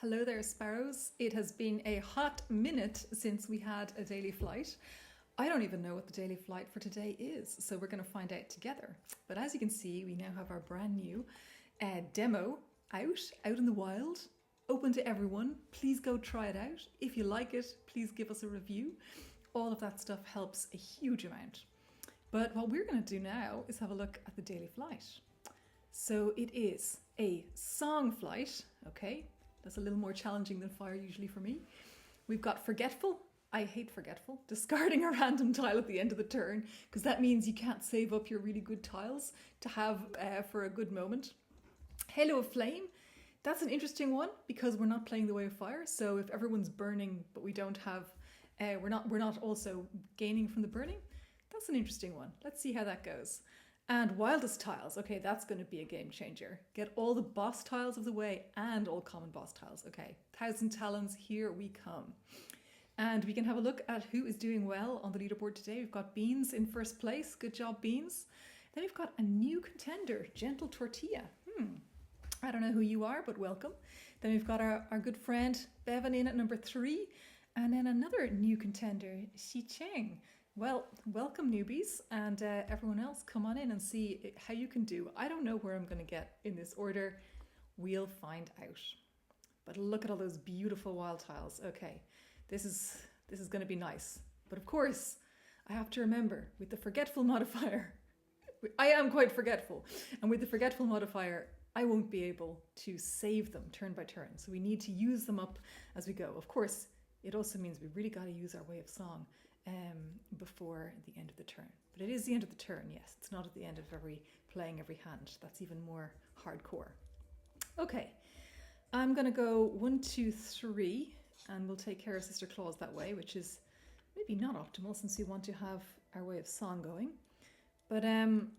Hello there, sparrows. It has been a hot minute since we had a daily flight. I don't even know what the daily flight for today is, so we're going to find out together. But as you can see, we now have our brand new demo out in the wild, open to everyone. Please go try it out. If you like it, please give us a review. All of that stuff helps a huge amount. But what we're going to do now is have a look at the daily flight. So it is a song flight, okay? That's a little more challenging than fire usually for me. We've got forgetful. I hate forgetful. Discarding a random tile at the end of the turn, because that means you can't save up your really good tiles to have for a good moment. Halo of Flame. That's an interesting one because we're not playing the Way of Fire. So if everyone's burning, but we don't have, we're not also gaining from the burning. That's an interesting one. Let's see how that goes. And Wildest Tiles. Okay, that's going to be a game changer. Get all the boss tiles of the way and all common boss tiles. Okay, Thousand Talons, here we come. And we can have a look at who is doing well on the leaderboard today. We've got Beans in first place. Good job, Beans. Then we've got a new contender, Gentle Tortilla. I don't know who you are, but welcome. Then we've got our good friend Bevan in at number 3. And then another new contender, Xi Cheng. Well, welcome newbies, and everyone else, come on in and see how you can do. I don't know where I'm going to get in this order. We'll find out. But look at all those beautiful wild tiles. Okay, this is going to be nice. But of course, I have to remember, with the forgetful modifier, I am quite forgetful, and with the forgetful modifier, I won't be able to save them turn by turn. So we need to use them up as we go. Of course, it also means we really got to use our Way of Song before the end of the turn. But it is the end of the turn, yes. It's not at the end of playing every hand. That's even more hardcore. Okay, I'm going to go 1, 2, 3, and we'll take care of Sister Claus that way, which is maybe not optimal since we want to have our Way of Song going. But then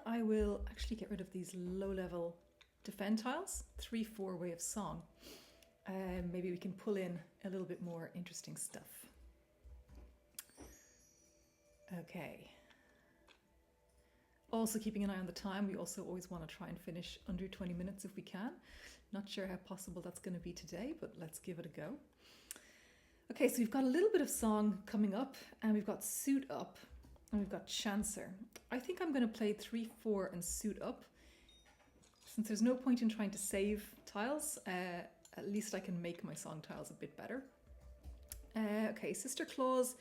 I will actually get rid of these low-level defend tiles, 3, 4 Way of Song. Maybe we can pull in a little bit more interesting stuff. Okay. Also keeping an eye on the time, we also always want to try and finish under 20 minutes if we can. Not sure how possible that's going to be today, but let's give it a go. Okay, so we've got a little bit of song coming up, and we've got Suit Up, and we've got Chancer. I think I'm going to play 3, 4 and Suit Up. Since there's no point in trying to save tiles, at least I can make my song tiles a bit better. Okay, Sister Claus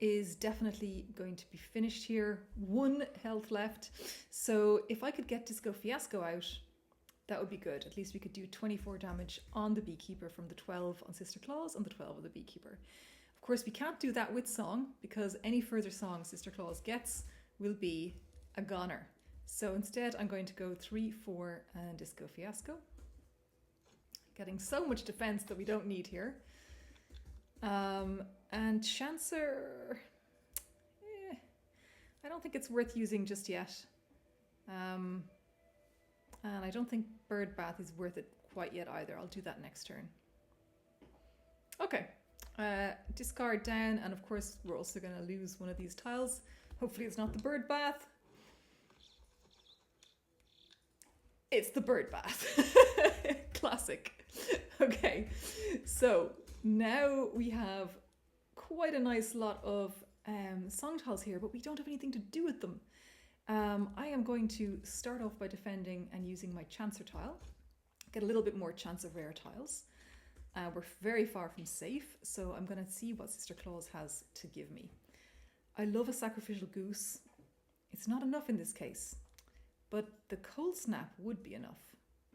is definitely going to be finished here. 1 health left. So if I could get Disco Fiasco out, that would be good. At least we could do 24 damage on the Beekeeper from the 12 on Sister Claus and the 12 of the Beekeeper. Of course, we can't do that with Song because any further Song Sister Claus gets will be a goner. So instead, I'm going to go 3, 4 and Disco Fiasco. Getting so much defense that we don't need here. And Chancer, I don't think it's worth using just yet. And I don't think Bird Bath is worth it quite yet either. I'll do that next turn. Okay, discard down, and of course we're also going to lose one of these tiles. Hopefully it's not the Bird Bath. It's the Bird Bath. Classic. Okay, so now we have quite a nice lot of song tiles here, but we don't have anything to do with them. I am going to start off by defending and using my Chancer tile. Get a little bit more chance of rare tiles. We're very far from safe, so I'm going to see what Sister Claus has to give me. I love a Sacrificial Goose. It's not enough in this case, but the Cold Snap would be enough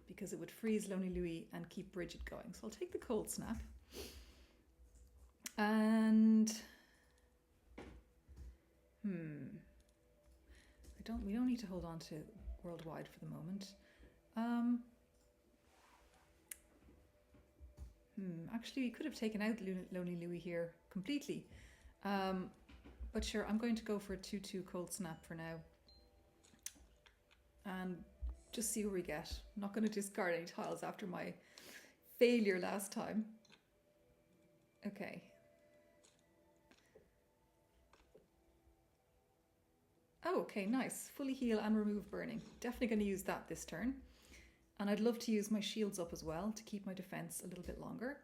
because it would freeze Lonely Louie and keep Bridget going. So I'll take the Cold Snap. And we don't need to hold on to Worldwide for the moment. Actually, we could have taken out Lonely Louie here completely. But sure, I'm going to go for a 2-2 Cold Snap for now. And just see where we get. I'm not going to discard any tiles after my failure last time. Okay. Oh, okay, nice. Fully heal and remove burning. Definitely going to use that this turn. And I'd love to use my shields up as well to keep my defense a little bit longer.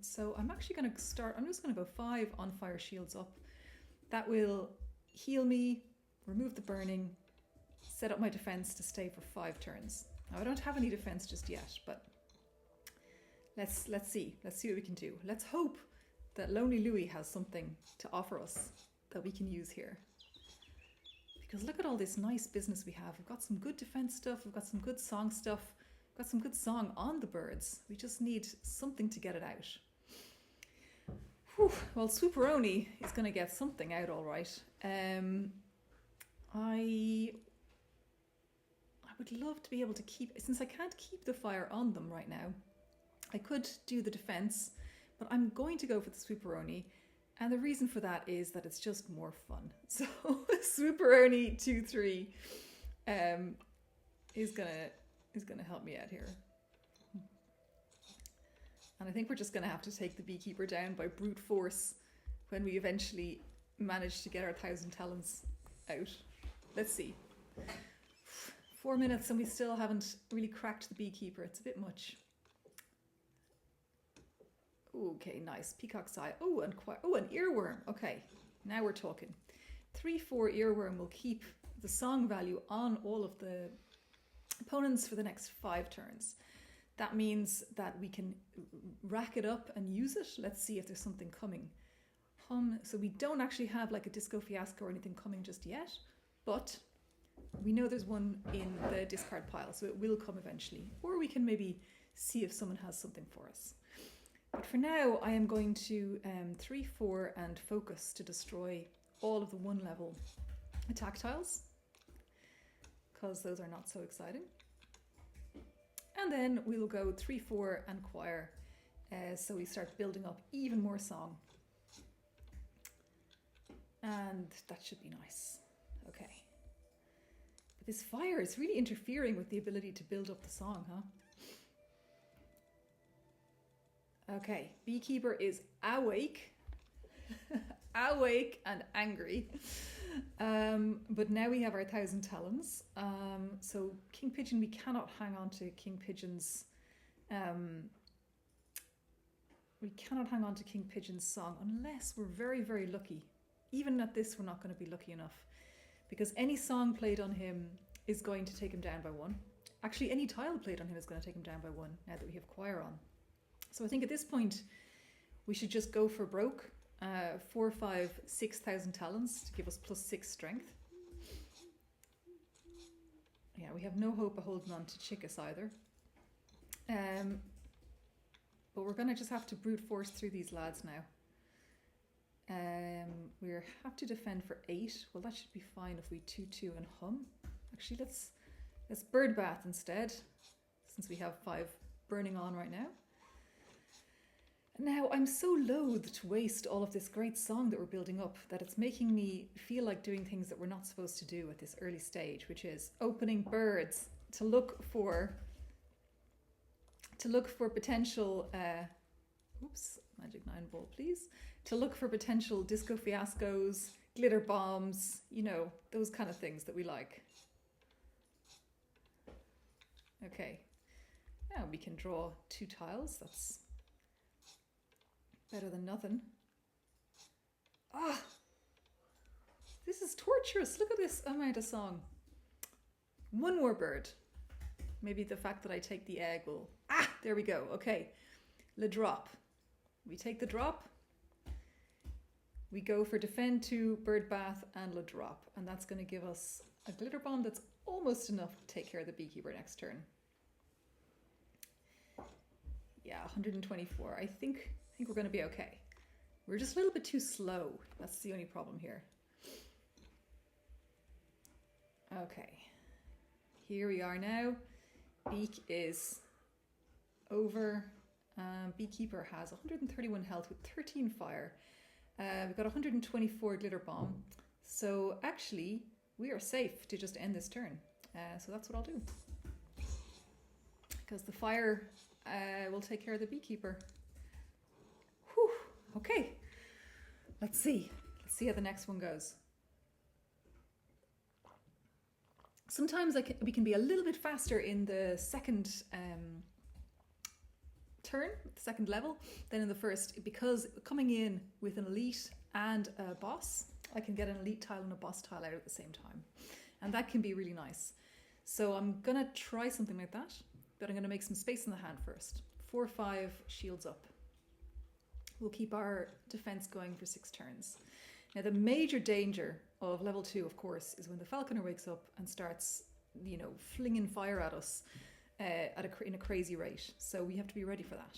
So I'm actually going to start, I'm just going to go 5 on fire shields up. That will heal me, remove the burning, set up my defense to stay for 5 turns. Now I don't have any defense just yet, but let's see what we can do. Let's hope that Lonely Louie has something to offer us that we can use here. Because look at all this nice business we have. We've got some good defense stuff, we've got some good song stuff, we've got some good song on the birds. We just need something to get it out. Whew. Well, Swooperoni is going to get something out all right. I would love to be able to keep, since I can't keep the fire on them right now, I could do the defense, but I'm going to go for the Swooperoni. And the reason for that is that it's just more fun. So Swooperoni 2-3 is gonna help me out here. And I think we're just gonna have to take the beekeeper down by brute force when we eventually manage to get our 1,000 talents out. Let's see. 4 minutes and we still haven't really cracked the beekeeper. It's a bit much. Okay, nice. Peacock's eye. Oh, and an earworm. Okay, now we're talking. 3-4 earworm will keep the song value on all of the opponents for the next 5 turns. That means that we can rack it up and use it. Let's see if there's something coming. So we don't actually have like a Disco Fiasco or anything coming just yet, but we know there's one in the discard pile, so it will come eventually. Or we can maybe see if someone has something for us. But for now, I am going to 3-4 and focus to destroy all of the 1-level attack tiles, because those are not so exciting. And then we will go 3-4 and choir, so we start building up even more song. And that should be nice. Okay. But this fire is really interfering with the ability to build up the song, huh? Okay, beekeeper is awake, awake and angry. But now we have our 1,000 talons. So King Pigeon, we cannot hang on to King Pigeon's. We cannot hang on to King Pigeon's song unless we're very, very lucky. Even at this, we're not going to be lucky enough, because any song played on him is going to take him down by 1. Actually, any tile played on him is going to take him down by 1 now that we have choir on. So I think at this point, we should just go for broke. 4, 5, 6,000 talents to give us +6 strength. Yeah, we have no hope of holding on to Chickus either. But we're going to just have to brute force through these lads now. We have to defend for 8. Well, that should be fine if we 2-2 and hum. Actually, let's bird bath instead, since we have 5 burning on right now. Now, I'm so loath to waste all of this great song that we're building up that it's making me feel like doing things that we're not supposed to do at this early stage, which is opening birds to look for potential, oops, magic 9 ball, please, to look for potential disco fiascos, glitter bombs, you know, those kind of things that we like. Okay, now we can draw 2 tiles. That's better than nothing. Ah, this is torturous. Look at this amount of song. 1 more bird. Maybe the fact that I take the egg will... Ah, there we go. Okay, le drop. We take the drop. We go for defend 2, bird bath, and le drop. And that's going to give us a glitter bomb that's almost enough to take care of the beekeeper next turn. Yeah, 124. I think we're going to be okay. We're just a little bit too slow. That's the only problem here. Okay. Here we are now. Beak is over. Beekeeper has 131 health with 13 fire. We've got 124 glitter bomb. So actually, we are safe to just end this turn. So that's what I'll do. Because the fire will take care of the beekeeper. Whew. Okay. Let's see. Let's see how the next one goes. Sometimes we can be a little bit faster in the second turn, the second level, than in the first, because coming in with an elite and a boss, I can get an elite tile and a boss tile out at the same time. And that can be really nice. So I'm going to try something like that, but I'm going to make some space in the hand first. 4-5 shields up. We'll keep our defense going for 6 turns. Now, the major danger of level 2, of course, is when the falconer wakes up and starts, flinging fire at us in a crazy rate. So we have to be ready for that.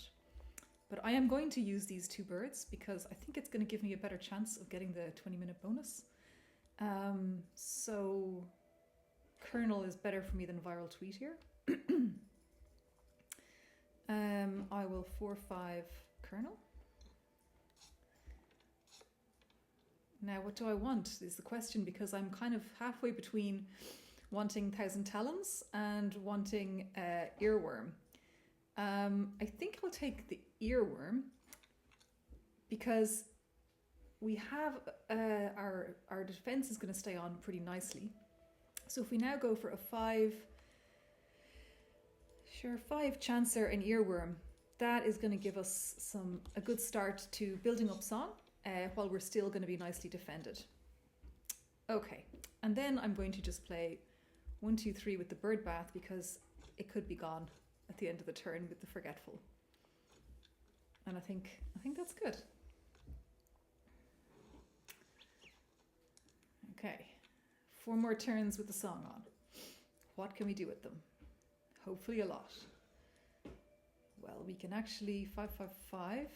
But I am going to use these 2 birds because I think it's going to give me a better chance of getting the 20-minute bonus. So Colonel is better for me than Viral Tweet here. I will 4-5 Colonel. Now, what do I want is the question, because I'm kind of halfway between wanting 1,000 Talons and wanting Earworm. I think I'll take the Earworm because we have our defense is going to stay on pretty nicely. So if we now go for a 5 Chancer and Earworm, that is going to give us a good start to building up song while we're still going to be nicely defended. Okay, and then I'm going to just play 1, 2, 3 with the bird bath because it could be gone at the end of the turn with the Forgetful. And I think that's good. Okay, 4 more turns with the song on. What can we do with them? Hopefully a lot. Well, we can actually 5-5-5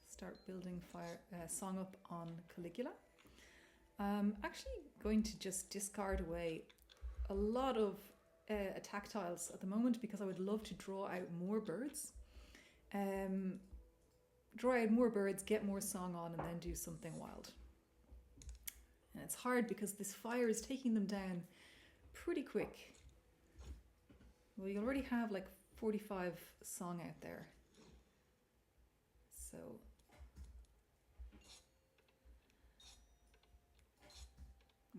start building song up on Caligula. I'm actually going to just discard away a lot of attack tiles at the moment because I would love to draw out more birds. Draw out more birds, get more song on, and then do something wild. And it's hard because this fire is taking them down pretty quick. Well, you already have like 45 song out there. So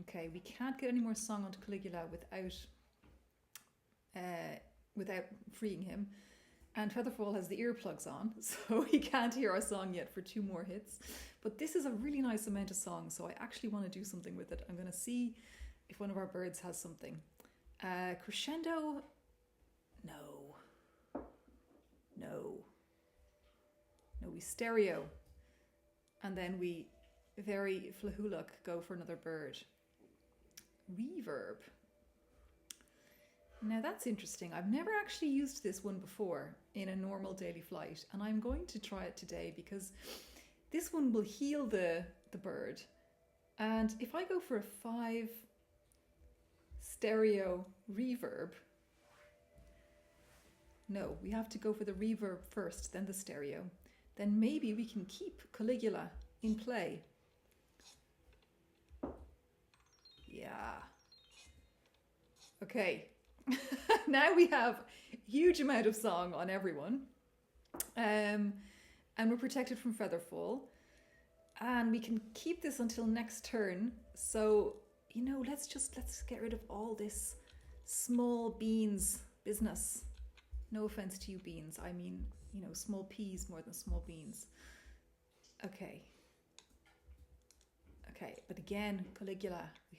okay, we can't get any more song onto Caligula without freeing him. And Featherfall has the earplugs on, so he can't hear our song yet for 2 more hits. But this is a really nice amount of song, so I actually want to do something with it. I'm going to see if one of our birds has something. Crescendo? No, we stereo. And then we very flahuluk go for another bird. Reverb. Now that's interesting. I've never actually used this one before in a normal daily flight, and I'm going to try it today because this one will heal the bird. And if I go for a 5 stereo reverb, no, we have to go for the reverb first, then the stereo. Then maybe we can keep Caligula in play. Yeah. Okay. Now we have a huge amount of song on everyone. And we're protected from Featherfall. And we can keep this until next turn. So, let's get rid of all this small beans business. No offense to you, beans. I mean, small peas more than small beans. Okay. But again, Caligula, we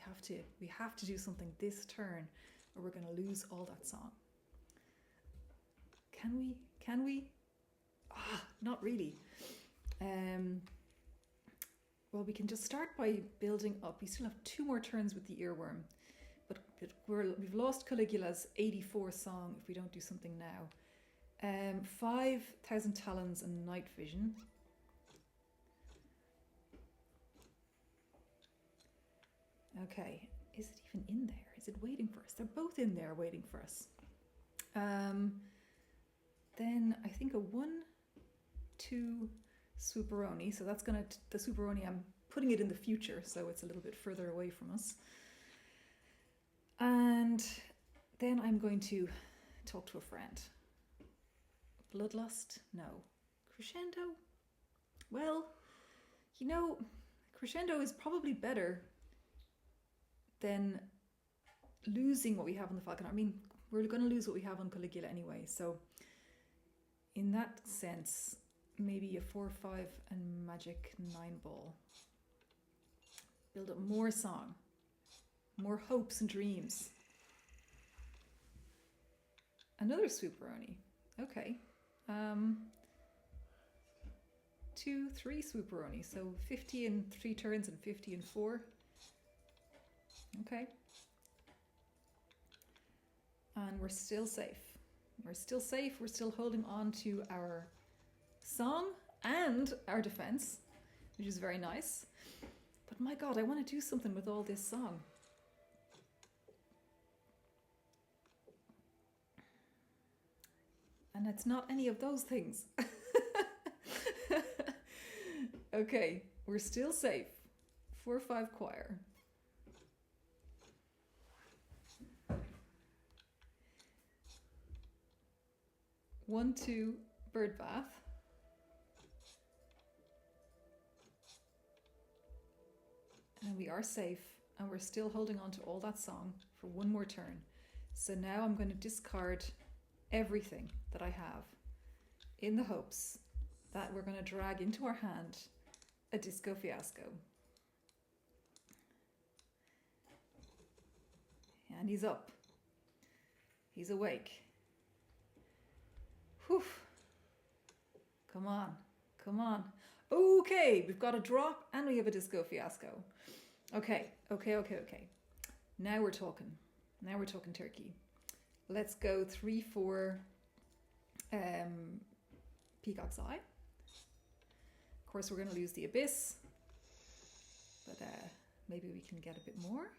have to do something this turn, or we're going to lose all that song. Can we? Not really. Well, we can just start by building up. We still have 2 more turns with the earworm, but we've lost Caligula's 84 song if we don't do something now. 5,000 Talons and Night Vision. Okay, is it even in there? Is it waiting for us? They're both in there waiting for us. Then I think a 1-2 Swooperoni. So that's the Swooperoni, I'm putting it in the future, so it's a little bit further away from us. And then I'm going to talk to a friend. Bloodlust? No. Crescendo? Well, Crescendo is probably better than losing what we have on the falconer. I mean, we're going to lose what we have on Caligula anyway. So in that sense, maybe a 4-5 and magic 9 ball. Build up more song, more hopes and dreams. Another Swooperoni. Okay. 2, 3 Swooperoni. So 50 in 3 turns and 50 in 4. Okay. And we're still safe. We're still safe. We're still holding on to our song and our defense, which is very nice. But my God, I want to do something with all this song. And it's not any of those things. Okay, we're still safe. 4-5 choir. One, 2 bird bath. And we are safe, and we're still holding on to all that song for one more turn. So now I'm going to discard everything that I have in the hopes that we're going to drag into our hand a Disco Fiasco. And he's up. He's awake. Whew. Come on. Come on. Okay, we've got a drop and we have a Disco Fiasco. Okay. Now we're talking. Now we're talking turkey. Let's go 3-4 Peacock's Eye. Of course, we're going to lose the Abyss, but maybe we can get a bit more.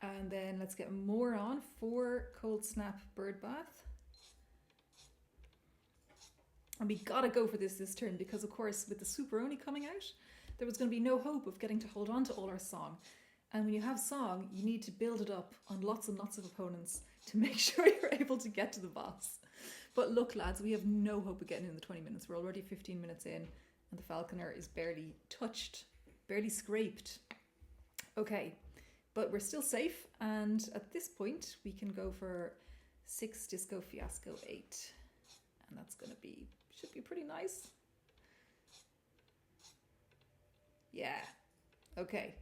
And then let's get more on. 4 Cold Snap Bird Bath. And we gotta go for this turn because, of course, with the Swooperoni coming out, there was going to be no hope of getting to hold on to all our song. And when you have song, you need to build it up on lots and lots of opponents to make sure you're able to get to the boss. But look, lads, we have no hope of getting in the 20 minutes. We're already 15 minutes in, and the falconer is barely touched, barely scraped. Okay, but we're still safe, and at this point, we can go for 6 Disco Fiasco 8. And that's going to be, should be pretty nice. Yeah, okay.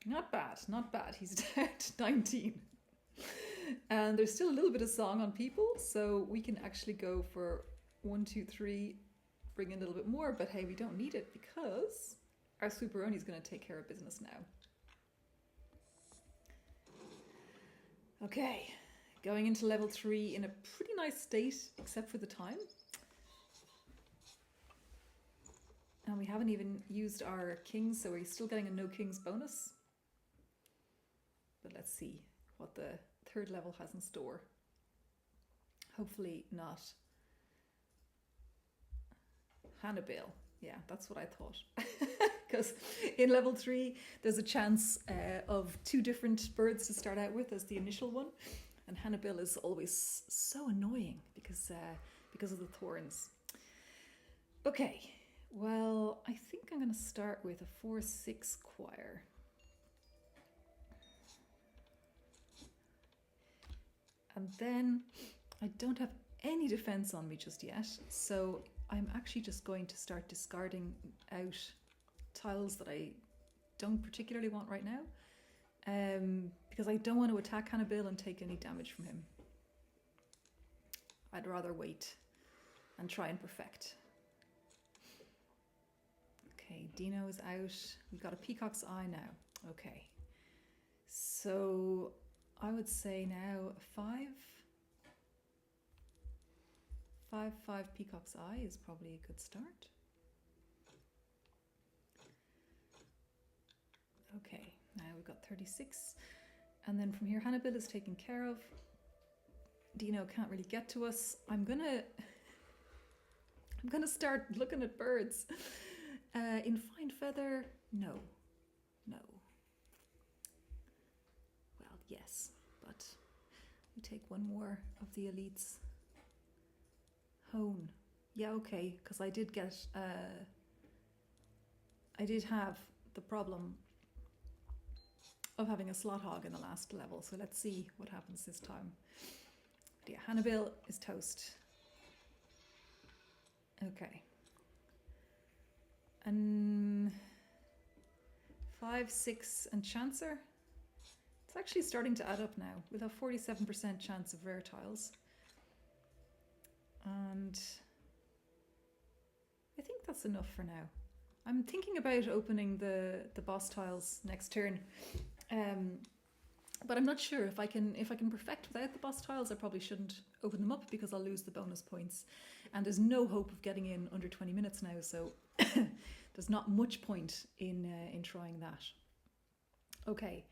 Not bad, not bad. He's down to 19. And there's still a little bit of song on people, so we can actually go for 1, 2, 3, bring in a little bit more, but hey, we don't need it because our Swooperoni is going to take care of business now. Okay, going into level 3 in a pretty nice state, except for the time. And we haven't even used our kings, so we're still getting a no kings bonus. But let's see what the 3rd level has in store. Hopefully not Hannibal. Yeah, that's what I thought. Because in level 3, there's a chance of 2 different birds to start out with as the initial one. And Hannibal is always so annoying because of the thorns. Okay, well, I think I'm going to start with a 4-6 choir. And then I don't have any defense on me just yet, so I'm actually just going to start discarding out tiles that I don't particularly want right now, because I don't want to attack Hannibal and take any damage from him. I'd rather wait and try and perfect. Okay, Dino is out. We've got a Peacock's Eye now. Okay, so I would say now 5 Peacock's Eye is probably a good start. Okay, now we've got 36. And then from here, Hannibal is taken care of. Dino can't really get to us. I'm gonna start looking at birds. In Find Feather, no. Well, yes, but we take one more of the elites. Hone. Yeah, okay, because I did get, I did have the problem of having a slot hog in the last level. So let's see what happens this time. But yeah, Hannibal is toast. Okay. And 5, 6, and Chancer. It's actually starting to add up now with a 47% chance of rare tiles. And I think that's enough for now. I'm thinking about opening the boss tiles next turn. But I'm not sure if I can perfect without the boss tiles. I probably shouldn't open them up because I'll lose the bonus points. And there's no hope of getting in under 20 minutes now, so there's not much point in trying that. Okay,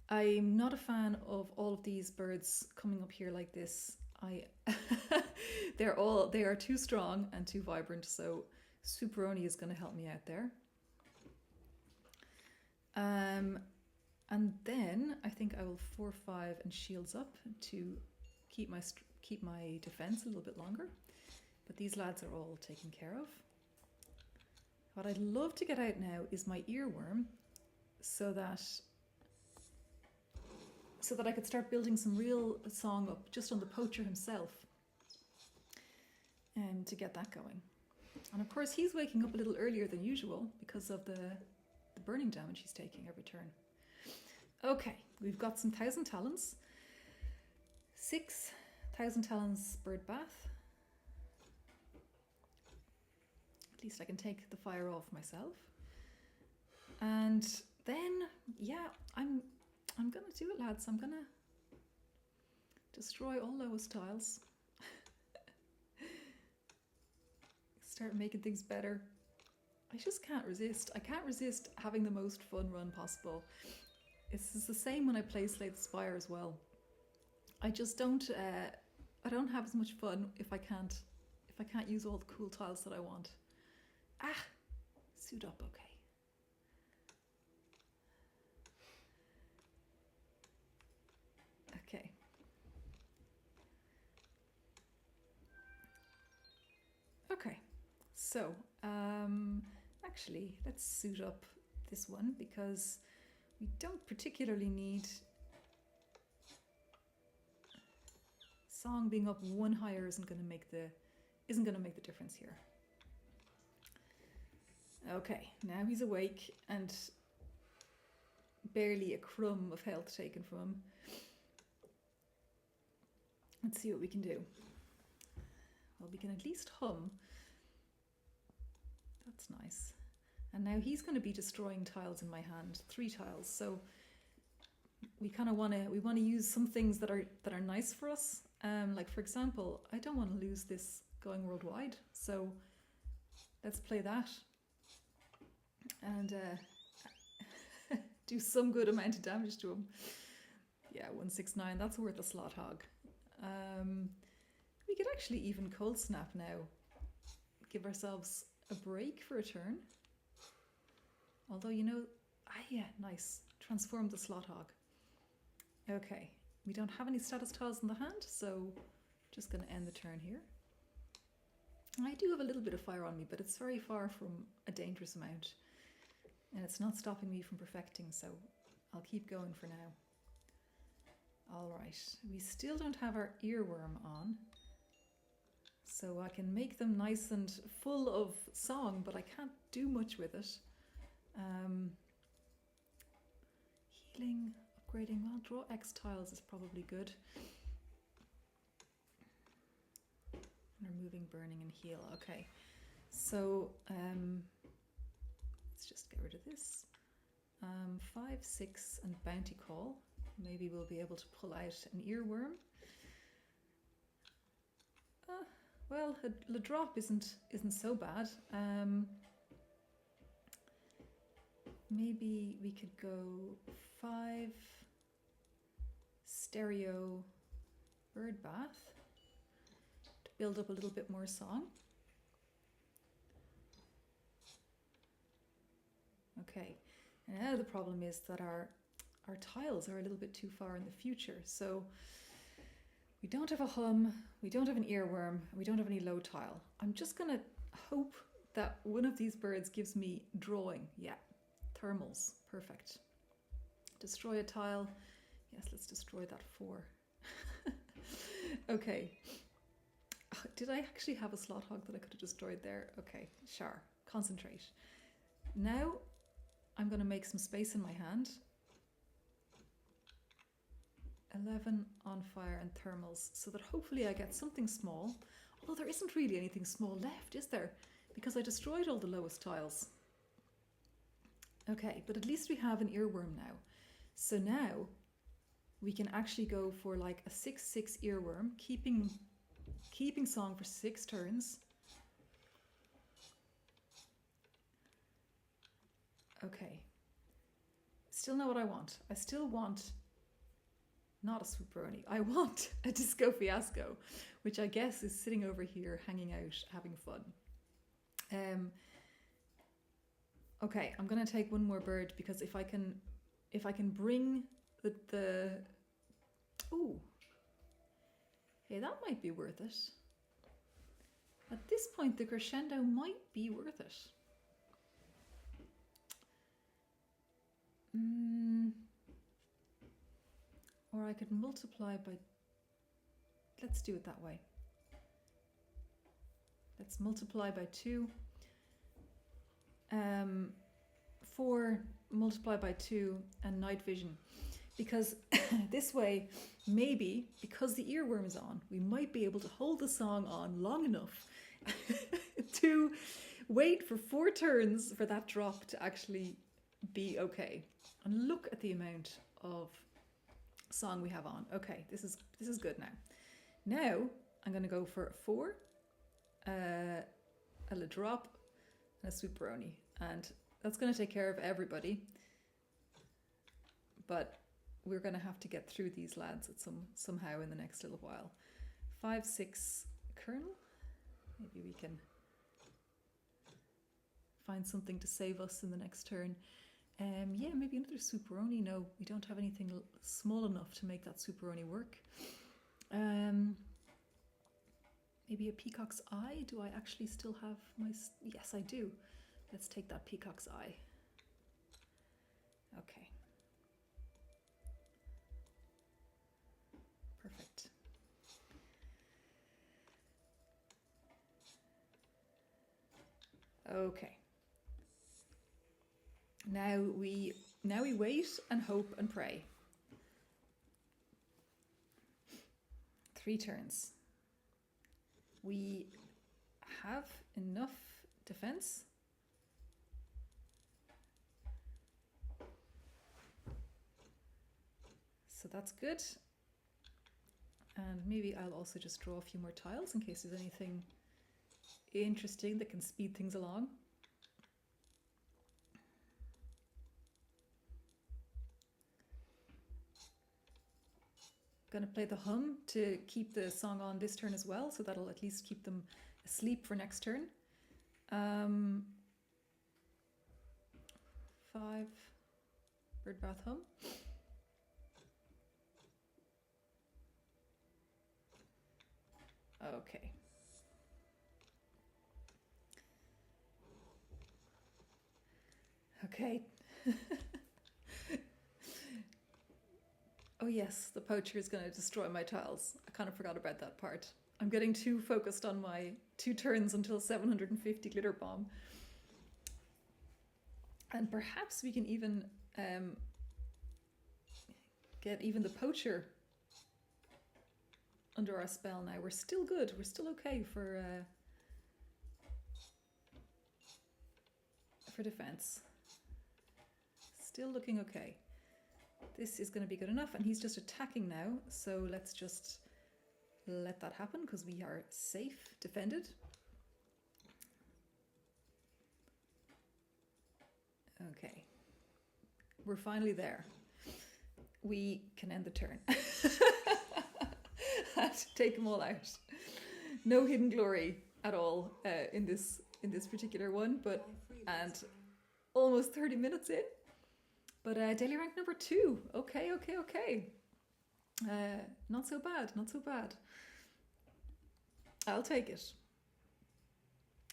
I'm not a fan of all of these birds coming up here like this. They are too strong and too vibrant, so Superoni is going to help me out there. And then I think I will 4/5 and shields up to keep my defense a little bit longer. But these lads are all taken care of. What I'd love to get out now is my earworm, so that I could start building some real song up just on the poacher himself, to get that going. And of course he's waking up a little earlier than usual because of the burning damage he's taking every turn. Okay, we've got some 1,000 talons. 6,000 talons bird bath. At least I can take the fire off myself. And then, yeah, I'm gonna do it, lads. I'm gonna destroy all those tiles. Start making things better. I just can't resist. I can't resist having the most fun run possible. It's the same when I play Slay the Spire as well. I just don't. I don't have as much fun if I can't use all the cool tiles that I want. Suit up, okay. Okay. Okay. So, actually, let's suit up this one because we don't particularly need song being up one higher isn't going to make the difference here. Okay, now he's awake and barely a crumb of health taken from him. Let's see what we can do. Well, we can at least hum. That's nice. And now he's going to be destroying tiles in my hand, 3 tiles. So we kind of want to use some things that are nice for us. Like for example, I don't want to lose this going worldwide. So let's play that and do some good amount of damage to him. Yeah, 169. That's worth a slot hog. We could actually even cold snap now. Give ourselves a break for a turn. Although, yeah, nice. Transform the slot hog. Okay, we don't have any status tiles in the hand, so just going to end the turn here. I do have a little bit of fire on me, but it's very far from a dangerous amount. And it's not stopping me from perfecting, so I'll keep going for now. Alright, we still don't have our earworm on. So I can make them nice and full of song, but I can't do much with it. Healing, upgrading, well, draw X tiles is probably good. And removing, burning, and heal. Okay, so let's just get rid of this. 5, 6, and bounty call. Maybe we'll be able to pull out an earworm. Well, the drop isn't so bad. Maybe we could go 5 stereo bird bath to build up a little bit more song. Okay, and now the problem is that our tiles are a little bit too far in the future. So we don't have a hum, we don't have an earworm, we don't have any low tile. I'm just gonna hope that one of these birds gives me drawing. Yeah, Thermals, perfect. Destroy a tile. Yes, let's destroy that 4. Okay. Did I actually have a slot hog that I could have destroyed there? Okay, Char, concentrate. Now I'm going to make some space in my hand. 11 on fire and thermals, so that hopefully I get something small. Although there isn't really anything small left, is there? Because I destroyed all the lowest tiles. Okay, but at least we have an earworm now. So now we can actually go for like a 6/6 earworm, keeping song for 6 turns. Okay. Still know what I want. I still want not a Swooperoni. I want a Disco Fiasco, which I guess is sitting over here, hanging out, having fun. Okay, I'm gonna take one more bird because if I can bring the ooh, hey, that might be worth it. At this point, the crescendo might be worth it. Or I could multiply by... Let's do it that way. Let's multiply by 2. 4 multiply by 2 and night vision. Because this way, maybe, because the earworm is on, we might be able to hold the song on long enough to wait for 4 turns for that drop to actually be okay. And look at the amount of song we have on. Okay, this is good now. Now I'm going to go for 4, a La Drop, and a Swooperoni, and that's going to take care of everybody. But we're going to have to get through these lads at somehow in the next little while. 5/6 kernel. Maybe we can find something to save us in the next turn. Yeah, maybe another Swooperoni. No, we don't have anything small enough to make that Swooperoni work. Maybe a Peacock's Eye. Do I actually still have my... Yes, I do. Let's take that Peacock's Eye. Okay. Perfect. Okay. Now we wait and hope and pray. 3 turns. We have enough defense. So that's good. And maybe I'll also just draw a few more tiles in case there's anything interesting that can speed things along. Going to play the hum to keep the song on this turn as well, so that'll at least keep them asleep for next turn. 5 Birdbath hum. Okay. Okay. Oh yes, the poacher is going to destroy my tiles. I kind of forgot about that part. I'm getting too focused on my 2 turns until 750 glitter bomb. And perhaps we can even get even the poacher under our spell now. We're still good. We're still okay for defense. Still looking okay. This is going to be good enough, and he's just attacking now, so let's just let that happen because we are safe, defended. Okay, we're finally there. We can end the turn. I had to take them all out. No hidden glory at all in this particular one, but and almost 30 minutes in. But daily rank number 2. Okay. Not so bad, not so bad. I'll take it.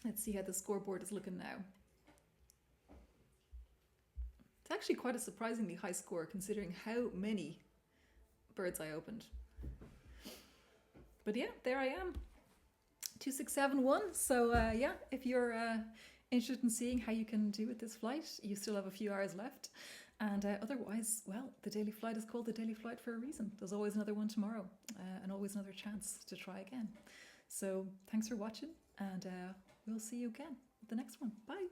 Let's see how the scoreboard is looking now. It's actually quite a surprisingly high score considering how many birds I opened. But yeah, there I am. 2671. So yeah, if you're interested in seeing how you can do with this flight, you still have a few hours left. And otherwise, well, the daily flight is called the daily flight for a reason. There's always another one tomorrow and always another chance to try again. So thanks for watching, and we'll see you again with the next one. Bye.